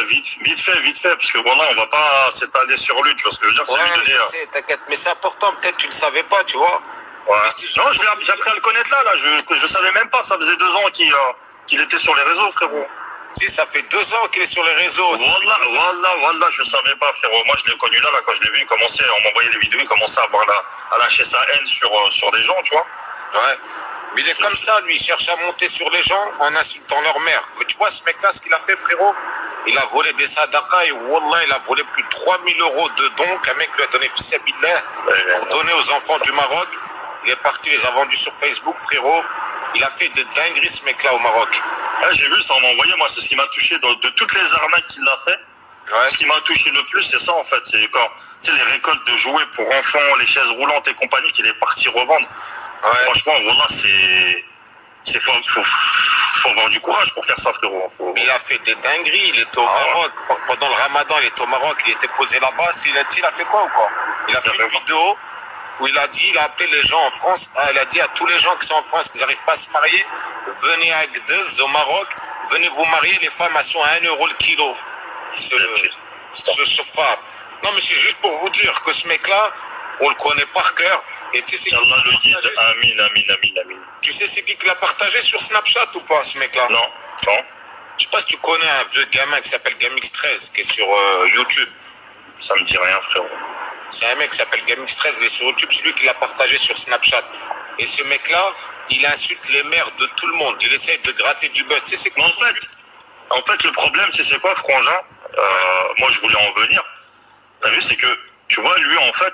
Vite fait, parce que voilà, on va pas s'étaler sur lui, tu vois ce que je veux dire, c'est lui Ouais, donner. je sais, t'inquiète, mais c'est important, peut-être tu le savais pas, tu vois. Ouais. Mais si je- Non, j'ai appris à le connaître là, je savais même pas, ça faisait 2 ans qu'il était sur les réseaux, frérot. Si, ça fait 2 ans qu'il est sur les réseaux. Voilà, je savais pas, frérot. Moi, je l'ai connu là, quand je l'ai vu, on m'envoyait les vidéos, il commençait à lâcher sa haine sur des gens, tu vois. Ouais. Mais il est comme ça, lui, il cherche à monter sur les gens en insultant leur mère. Mais tu vois, ce mec-là, ce qu'il a fait, frérot, il a volé des sadakas et wallah, il a volé plus de 3000 euros de dons qu'un mec lui a donné fissabillah pour donner aux enfants du Maroc. Il est parti, il les a vendus sur Facebook, frérot. Il a fait des dingueries, ce mec-là, au Maroc. Ouais, j'ai vu ça, on m'a envoyé, moi, c'est ce qui m'a touché de toutes les arnaques qu'il a fait. Ouais. Ce qui m'a touché le plus, c'est ça, en fait. C'est quand, tu sais, les récoltes de jouets pour enfants, les chaises roulantes et compagnie qu'il est parti revendre. Ouais. Franchement, voilà, faut avoir du courage pour faire ça, frérot. Mais il a fait des dingueries, il était au Maroc. Pendant le Ramadan, il était au Maroc, il était posé là-bas. Il a fait quoi ou quoi? Il a fait une vidéo où il a appelé les gens en France, il a dit à tous les gens qui sont en France, qu'ils n'arrivent pas à se marier, venez à Agdez, au Maroc, venez vous marier, les femmes, elles sont à 1 euro le kilo. Ce chauffard. Non, mais c'est juste pour vous dire que ce mec-là, on le connaît par cœur. Et tu sais, Inch'Allah le guide, amin. tu sais c'est qui l'a partagé sur Snapchat ou pas, ce mec-là? Non. Je sais pas si tu connais un vieux gamin qui s'appelle Gamix13, qui est sur YouTube. Ça me dit rien, frérot. C'est un mec qui s'appelle Gamix13, il est sur YouTube, c'est lui qui l'a partagé sur Snapchat. Et ce mec-là, il insulte les mères de tout le monde. Il essaie de gratter du buzz. Tu sais, c'est en fait, le problème, c'est quoi, Frangin? Moi, je voulais en venir. T'as vu, c'est que, tu vois, lui, en fait,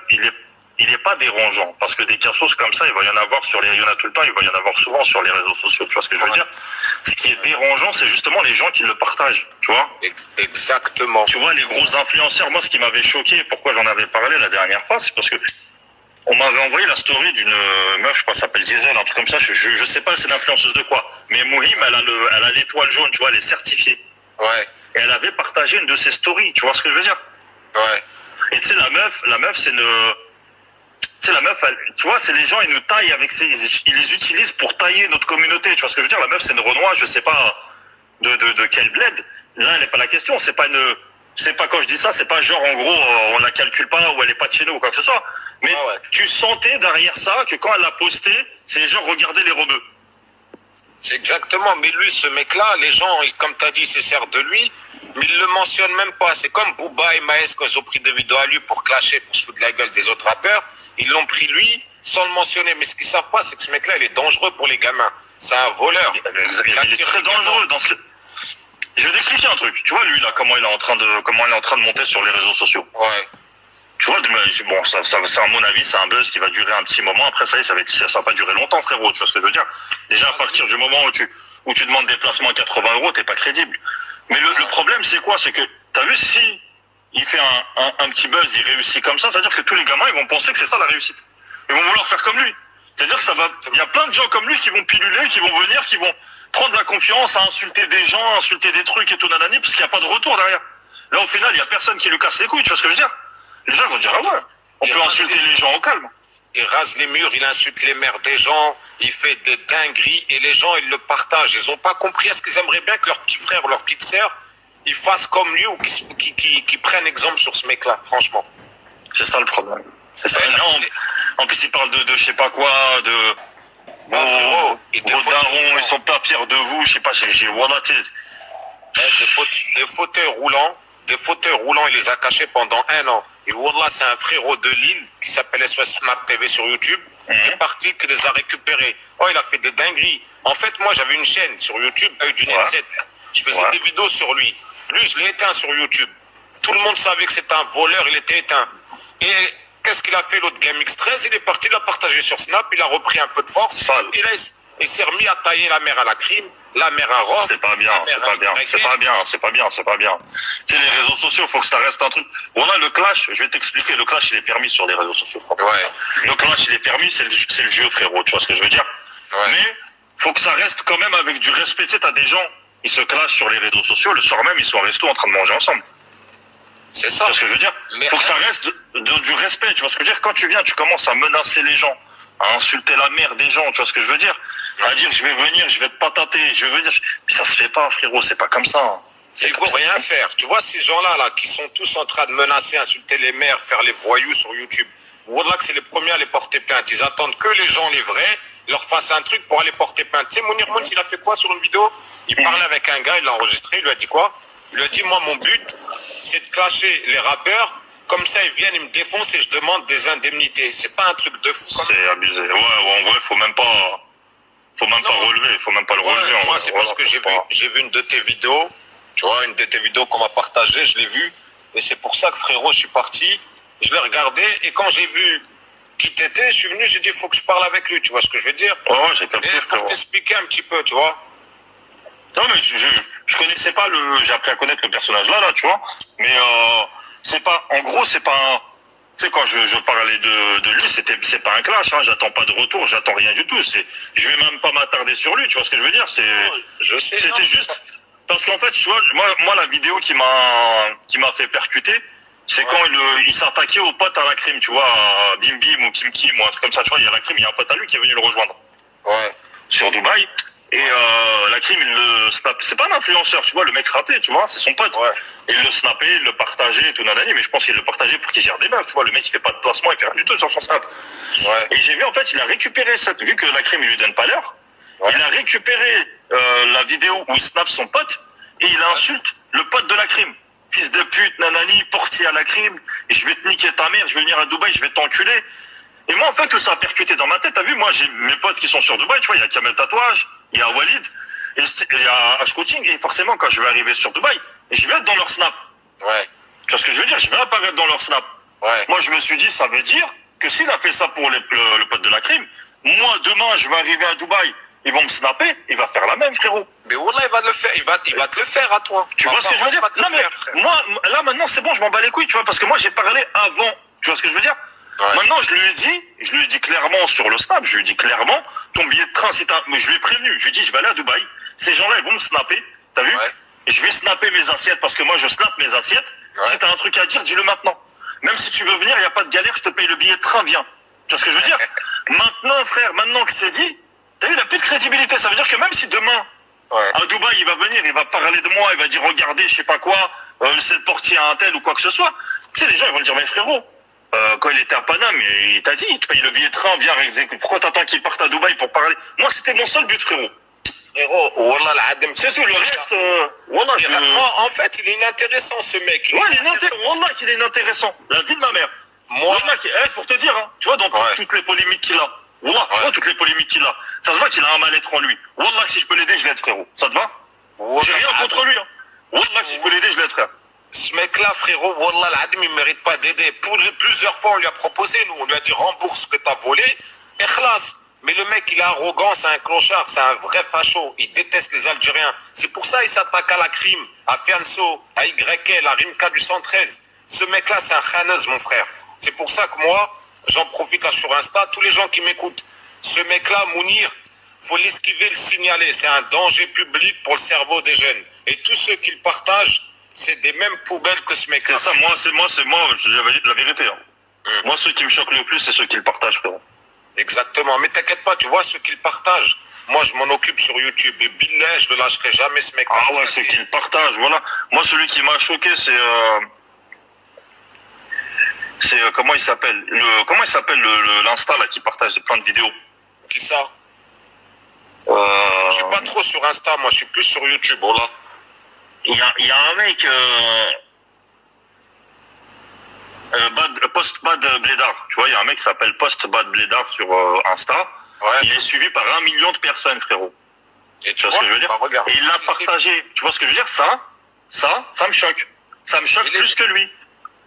il est pas dérangeant. Parce que des cassos comme ça, il va y en avoir il y en a tout le temps, il va y en avoir souvent sur les réseaux sociaux. Tu vois ce que je veux dire? Ce qui est dérangeant, c'est justement les gens qui le partagent. Tu vois? Exactement. Tu vois, les gros influenceurs, moi, ce qui m'avait choqué, pourquoi j'en avais parlé la dernière fois, c'est parce que on m'avait envoyé la story d'une meuf, je crois, s'appelle Diesel, un truc comme ça. Je sais pas, c'est l'influenceuse de quoi. Mais Mouhim, elle a l'étoile jaune, tu vois, elle est certifiée. Ouais. Et elle avait partagé une de ses stories, tu vois ce que je veux dire? Ouais. Et tu sais, la meuf, c'est une... Tu sais, la meuf, tu vois, c'est les gens, ils nous taillent ils les utilisent pour tailler notre communauté, tu vois ce que je veux dire? La meuf, c'est une Renoir, je sais pas de quel bled. Là, elle n'est pas la question, c'est pas quand je dis ça, c'est pas genre, en gros, on la calcule pas ou elle est pas de chez nous ou quoi que ce soit. Mais tu sentais derrière ça que quand elle l'a posté, c'est les gens regardaient les rebeux. C'est exactement, mais lui, ce mec-là, les gens, comme tu as dit, se servent de lui, mais ils le mentionnent même pas. C'est comme Booba et Maes, quand ils ont pris des vidéos à lui pour clasher, pour se foutre de la gueule des autres rappeurs, ils l'ont pris lui, sans le mentionner. Mais ce qu'ils savent pas, c'est que ce mec-là, il est dangereux pour les gamins. C'est un voleur. Il est très dangereux dans ce... Je vais t'expliquer un truc. Tu vois, lui, là, comment il est en train de monter sur les réseaux sociaux. Ouais. Tu vois, bon, c'est à mon avis, c'est un buzz qui va durer un petit moment. Après, ça va pas durer longtemps, frérot. Tu vois ce que je veux dire? Déjà, à partir du moment où tu demandes des placements à 80 euros, t'es pas crédible. Mais le problème, c'est quoi? C'est que, t'as vu, si il fait un petit buzz, il réussit comme ça, c'est-à-dire que tous les gamins, ils vont penser que c'est ça la réussite. Ils vont vouloir faire comme lui. C'est-à-dire que il y a plein de gens comme lui qui vont piluler, qui vont venir, qui vont prendre la confiance à insulter des gens, insulter des trucs et tout nanani, parce qu'il n'y a pas de retour derrière. Là, au final, il n'y a personne qui lui casse les couilles, tu vois ce que je veux dire? Les gens vont dire, ah ouais, on peut insulter les gens au calme. Il rase les murs, il insulte les mères des gens, il fait des dingueries et les gens, ils le partagent. Ils n'ont pas compris. Est-ce qu'ils aimeraient bien que leur petit frère ou leur petite sœur, ils fassent comme lui ou qu'ils prennent exemple sur ce mec-là, franchement? C'est ça le problème. C'est ça. En plus, ils parlent de je sais pas quoi, de... vos darons, ils sont pas fiers de vous, je sais pas, voilà, des fauteuils roulants, il les a cachés pendant 1 an. Et Wallah, c'est un frérot de Lille qui s'appelle SOS Smart TV sur YouTube. Il est parti, qui les a récupérés. Oh, il a fait des dingueries. En fait, moi, j'avais une chaîne sur YouTube, Œil du Net 7. Je faisais des vidéos sur lui. Lui, je l'ai éteint sur YouTube. Tout le monde savait que c'était un voleur, il était éteint. Et qu'est-ce qu'il a fait, l'autre Gamix13? Il est parti, il l'a partagé sur Snap, il a repris un peu de force. Il s'est remis à tailler la mère à la crime, la mère à Rof. C'est pas bien. Tu sais, les réseaux sociaux, faut que ça reste un truc. Voilà, le clash, je vais t'expliquer, le clash, il est permis sur les réseaux sociaux. Ouais. Le clash, il est permis, c'est le jeu, frérot, tu vois ce que je veux dire? Ouais. Mais, faut que ça reste quand même avec du respect. Tu sais, t'as des gens, ils se clashent sur les réseaux sociaux, le soir même, ils sont au resto en train de manger ensemble. C'est ça. Tu vois ce que je veux dire? Faut que ça reste du respect, tu vois ce que je veux dire? Quand tu viens, tu commences à menacer les gens, à insulter la mère des gens, tu vois ce que je veux dire? À dire, je vais venir, je vais te patater, je vais venir. Mais ça se fait pas, frérot, c'est pas comme ça. Ils vont rien faire. Tu vois, ces gens-là, là, qui sont tous en train de menacer, insulter les maires, faire les voyous sur YouTube. Wallah que c'est les premiers à les porter plainte. Ils attendent que les gens, les vrais, leur fassent un truc pour aller porter plainte. Tu sais, Mounir Mons, il a fait quoi sur une vidéo? Il parlait avec un gars, il l'a enregistré, il lui a dit quoi? Il lui a dit, moi, mon but, c'est de clasher les rappeurs. Comme ça, ils viennent, ils me défoncent et je demande des indemnités. C'est pas un truc de fou. C'est abusé. Ouais, en vrai, faut même pas relever. Faut même pas le relever. Moi, c'est parce que j'ai vu une de tes vidéos. Tu vois, une de tes vidéos qu'on m'a partagée, je l'ai vue. Et c'est pour ça que, frérot, je suis parti. Je l'ai regardé. Et quand j'ai vu qui t'étais, je suis venu, j'ai dit, il faut que je parle avec lui. Tu vois ce que je veux dire? Ouais, j'ai capté. Et pour t'expliquer un petit peu, tu vois. Non, mais je connaissais pas j'ai appris à connaître le personnage là, tu vois. Mais, c'est pas, en gros, c'est pas un, tu sais, quand je parlais de lui, c'est pas un clash, hein, j'attends pas de retour, j'attends rien du tout, je vais même pas m'attarder sur lui, tu vois ce que je veux dire, je sais, c'était juste, parce qu'en fait, tu vois, moi, la vidéo qui m'a fait percuter, c'est quand il s'attaquait aux potes à la crime, tu vois, à Bim Bim ou Kim Kim ou un truc comme ça, tu vois, il y a la crime, il y a un pote à lui qui est venu le rejoindre. Ouais. Sur Dubaï. Et la crime, il le snap. C'est pas un influenceur, tu vois, le mec raté, tu vois, c'est son pote. Ouais. Il le snappait, il le partageait et tout, nanani, mais je pense qu'il le partageait pour qu'il gère des meufs, tu vois, le mec il fait pas de placement, il fait rien du tout sur son snap. Ouais. Et j'ai vu, en fait, il a récupéré cette, vu que la crime, il lui donne pas l'heure, il a récupéré la vidéo où il snap son pote et il insulte le pote de la crime. Fils de pute, nanani, portier à la crime, et je vais te niquer ta mère, je vais venir à Dubaï, je vais t'enculer. Et moi, en fait, tout ça a percuté dans ma tête, t'as vu, moi, j'ai mes potes qui sont sur Dubaï, tu vois, il y a Kamel Tatouage, il y a Walid, et il y a H-Coaching, et forcément, quand je vais arriver sur Dubaï, je vais être dans leur snap. Ouais. Tu vois ce que je veux dire? Je vais apparaître dans leur snap. Ouais. Moi, je me suis dit, ça veut dire que s'il a fait ça pour le pote de la crime, moi, demain, je vais arriver à Dubaï, ils vont me snapper, il va faire la même, frérot. Mais Wallah, il va le faire, il va te le faire à toi. Tu vois ce que je veux dire? Non, mais moi, là, maintenant, c'est bon, je m'en bats les couilles, tu vois, parce que moi, j'ai parlé avant. Tu vois ce que je veux dire? Ouais. Maintenant, je lui ai dit clairement sur le snap, je lui ai dit clairement, ton billet de train, mais je lui ai prévenu, je lui ai dit, je vais aller à Dubaï, ces gens-là, ils vont me snapper, t'as vu? Ouais. Et je vais snapper mes assiettes, parce que moi, je snappe mes assiettes. Ouais. Si t'as un truc à dire, dis-le maintenant. Même si tu veux venir, il n'y a pas de galère, je te paye le billet de train, viens. Tu vois ce que je veux dire? Maintenant, frère, maintenant que c'est dit, t'as vu, il n'a plus de crédibilité. Ça veut dire que même si demain, à Dubaï, il va venir, il va parler de moi, il va dire, regardez, je sais pas quoi, c'est le portier à un tel ou quoi que ce soit. Tu sais, les gens, ils vont dire, mais frérot, quand il était à Paname, il t'a dit, il te paye le billet de train, viens, pourquoi t'attends qu'il parte à Dubaï pour parler? Moi, c'était mon seul but, frérot. Frérot, Wallah l'adem. C'est tout, le reste, Wallah, en fait, il est inintéressant, ce mec. Ouais, il est inintéressant. Wallah, qu'il est inintéressant. La vie de ma mère. Moi, pour te dire, hein, tu vois, dans toutes les polémiques qu'il a, Wallah, tu vois, toutes les polémiques qu'il a, ça se voit qu'il a un mal-être en lui. Wallah, si je peux l'aider, je l'aide, frérot. Ça te va? J'ai rien contre lui, hein. Wallah, si je peux l'aider, je l'aide, frère. Ce mec-là, frérot, Wallah l'adem, il ne mérite pas d'aider. Plusieurs fois, on lui a proposé, nous, on lui a dit, rembourse ce que t'as volé, et khlas. Mais le mec, il est arrogant, c'est un clochard, c'est un vrai facho. Il déteste les Algériens. C'est pour ça qu'il s'attaque à la crime, à Fianso, à YL, à Rimka du 113. Ce mec-là, c'est un khaneuse, mon frère. C'est pour ça que moi, j'en profite là sur Insta, tous les gens qui m'écoutent. Ce mec-là, Mounir, faut l'esquiver, le signaler. C'est un danger public pour le cerveau des jeunes. Et tous ceux qui le partagent, c'est des mêmes poubelles que ce mec-là. C'est ça, moi, je dis la vérité. Hein. Moi, ceux qui me choquent le plus, c'est ceux qui le partagent, frérot. Exactement, mais t'inquiète pas, tu vois, ceux qui le partagent, moi je m'en occupe sur YouTube, et Billet, je ne lâcherai jamais ce mec-là. Ah ouais, ceux qui le partagent, voilà. Moi, celui qui m'a choqué, c'est comment il s'appelle l'Insta, là, qui partage plein de vidéos. Qui ça? Je suis pas trop sur Insta, moi, je suis plus sur YouTube, voilà. Il y a un mec... Post-Bad Blédard, tu vois, il y a un mec qui s'appelle Post-Bad Blédard sur Insta. Ouais. Il est suivi par 1 million de personnes, frérot. Et tu vois ce que je veux dire? Regarde, et il l'a partagé. Tu vois ce que je veux dire? Ça me choque. Ça me choque plus que lui.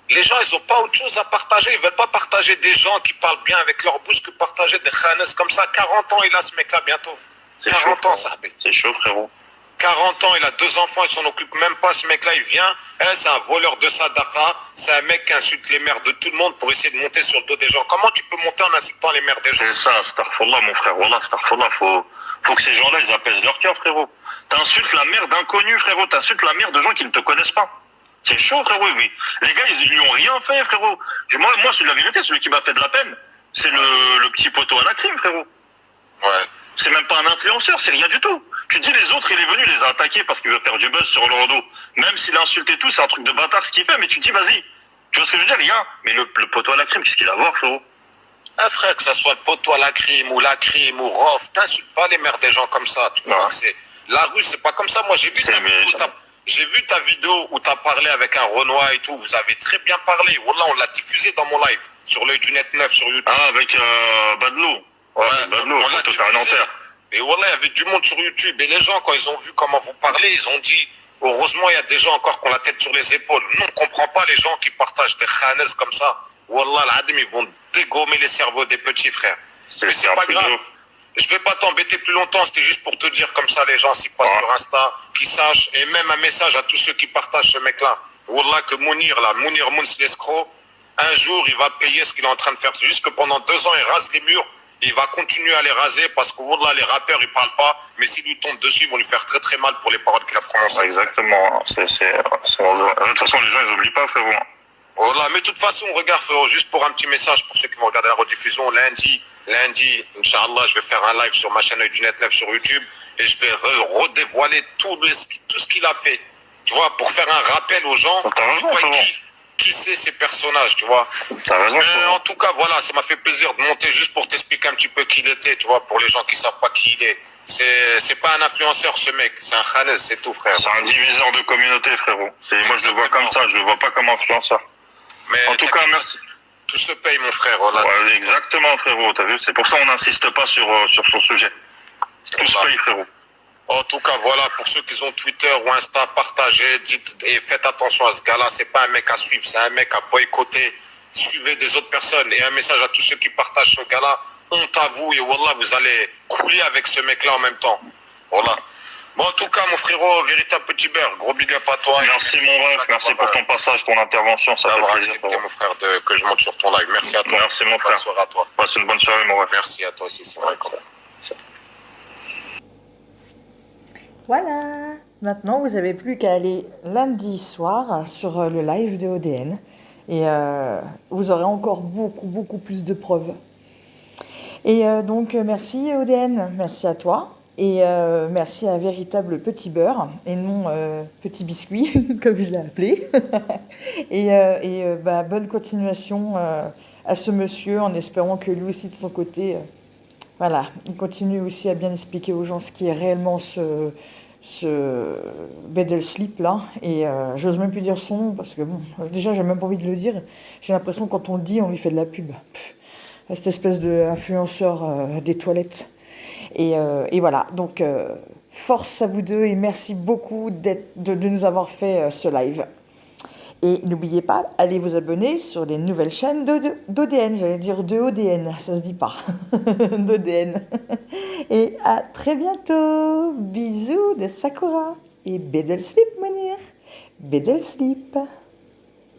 Les gens, ils n'ont pas autre chose à partager. Ils ne veulent pas partager des gens qui parlent bien avec leur bouche que partager des khanes comme ça. 40 ans, il a ce mec-là bientôt. 40 ans, ça. C'est chaud, frérot. 40 ans, il a 2 enfants, il s'en occupe même pas, ce mec-là, il vient, c'est un voleur de sadaqa, c'est un mec qui insulte les mères de tout le monde pour essayer de monter sur le dos des gens. Comment tu peux monter en insultant les mères des gens? C'est ça, astaghfirullah, mon frère, voilà, astaghfirullah, faut que ces gens-là, ils apaisent leur cœur, frérot. T'insultes la mère d'inconnus, frérot, t'insultes la mère de gens qui ne te connaissent pas. C'est chaud, frérot, oui. Les gars, ils lui ont rien fait, frérot. Moi, c'est la vérité, celui qui m'a fait de la peine, c'est le petit poteau à la crime, frérot. Ouais. C'est même pas un influenceur, c'est rien du tout. Tu te dis, les autres, il est venu les attaquer parce qu'il veut faire du buzz sur leur dos. Même s'il a insulté tout, c'est un truc de bâtard ce qu'il fait, mais tu te dis, vas-y. Tu vois ce que je veux dire? Rien. Mais le poteau à la crime, qu'est-ce qu'il a à voir, frérot? Ah frère, que ça soit le poteau à la crime ou Rof, t'insultes pas les mères des gens comme ça. Tu vois que c'est... La rue, c'est pas comme ça. Moi, j'ai vu ta vidéo où t'as parlé avec un Renoir et tout. Vous avez très bien parlé. Wallah, on l'a diffusé dans mon live sur l'œil du net 9 sur YouTube. Ah, avec Badlo. Ouais, Badlo, on l'a diffusé. Nanterre. Et voilà, il y avait du monde sur YouTube. Et les gens, quand ils ont vu comment vous parlez, ils ont dit, heureusement, il y a des gens encore qui ont la tête sur les épaules. Nous, on ne comprend pas les gens qui partagent des khanès comme ça. Wallah, l'Adim, ils vont dégommer les cerveaux des petits frères. Mais c'est pas grave. Je vais pas t'embêter plus longtemps. C'était juste pour te dire comme ça, les gens s'y passent sur Insta, qui sachent. Et même un message à tous ceux qui partagent ce mec-là. Wallah, que Mounir Mouns l'escroc, un jour, il va payer ce qu'il est en train de faire. C'est juste que pendant 2 ans, il rase les murs. Il va continuer à les raser parce que Wallah, les rappeurs, ils parlent pas. Mais s'ils lui tombent dessus, ils vont lui faire très très mal pour les paroles qu'il a prononcées. Exactement. De toute façon, les gens, ils oublient pas, frérot. Voilà, mais de toute façon, regarde, frérot, juste pour un petit message pour ceux qui vont regarder la rediffusion, lundi, Inch'Allah, je vais faire un live sur ma chaîne du Net 9 sur YouTube et je vais redévoiler tout ce qu'il a fait. Tu vois, pour faire un rappel aux gens, qui c'est ces personnages, tu vois. Mais en tout cas, voilà, ça m'a fait plaisir de monter juste pour t'expliquer un petit peu qui il était, tu vois, pour les gens qui savent pas qui il est. C'est pas un influenceur, ce mec, c'est un khanès, c'est tout, frère. C'est un diviseur de communauté, frérot. Moi, je le vois comme ça, je le vois pas comme influenceur. Mais en tout cas, merci. Tout se paye, mon frère. Voilà. Ouais, exactement, frérot, t'as vu? C'est pour ça qu'on n'insiste pas sur son sujet. Tout se paye, frérot. En tout cas, voilà, pour ceux qui ont Twitter ou Insta, partagez, dites et faites attention à ce gars-là. C'est pas un mec à suivre, c'est un mec à boycotter. Suivez des autres personnes. Et un message à tous ceux qui partagent ce gars-là. Honte à vous et Wallah, vous allez couler avec ce mec-là en même temps. Voilà. Bon, en tout cas, mon frérot, véritable petit beurre, gros big up à toi. Merci mon ref, merci pour ton passage, ton intervention, ça fait plaisir. Accepté, mon frère, que je monte sur ton live. Merci à toi. Merci mon frère. Bonne soirée à toi. Passe une bonne soirée, mon ref. Merci à toi aussi, c'est vrai. Voilà. Maintenant, vous n'avez plus qu'à aller lundi soir sur le live de ODN et vous aurez encore beaucoup plus de preuves. Et donc, merci ODN, merci à toi. Et merci à Véritable Petit Beurre, et non Petit Biscuit, comme je l'ai appelé. et bonne continuation à ce monsieur, en espérant que lui aussi, de son côté, voilà, il continue aussi à bien expliquer aux gens ce qui est réellement ce Bedel Sleep là. Et j'ose même plus dire son nom, parce que bon, déjà, j'ai même pas envie de le dire. J'ai l'impression que quand on le dit, on lui fait de la pub. Cette espèce d'influenceur des toilettes. Et voilà, donc force à vous deux et merci beaucoup de nous avoir fait ce live. Et n'oubliez pas, allez vous abonner sur les nouvelles chaînes d'ODN, j'allais dire de ODN, ça se dit pas, d'ODN. Et à très bientôt, bisous de Sakura et Bedel Sleep Mounir, Bedel Sleep.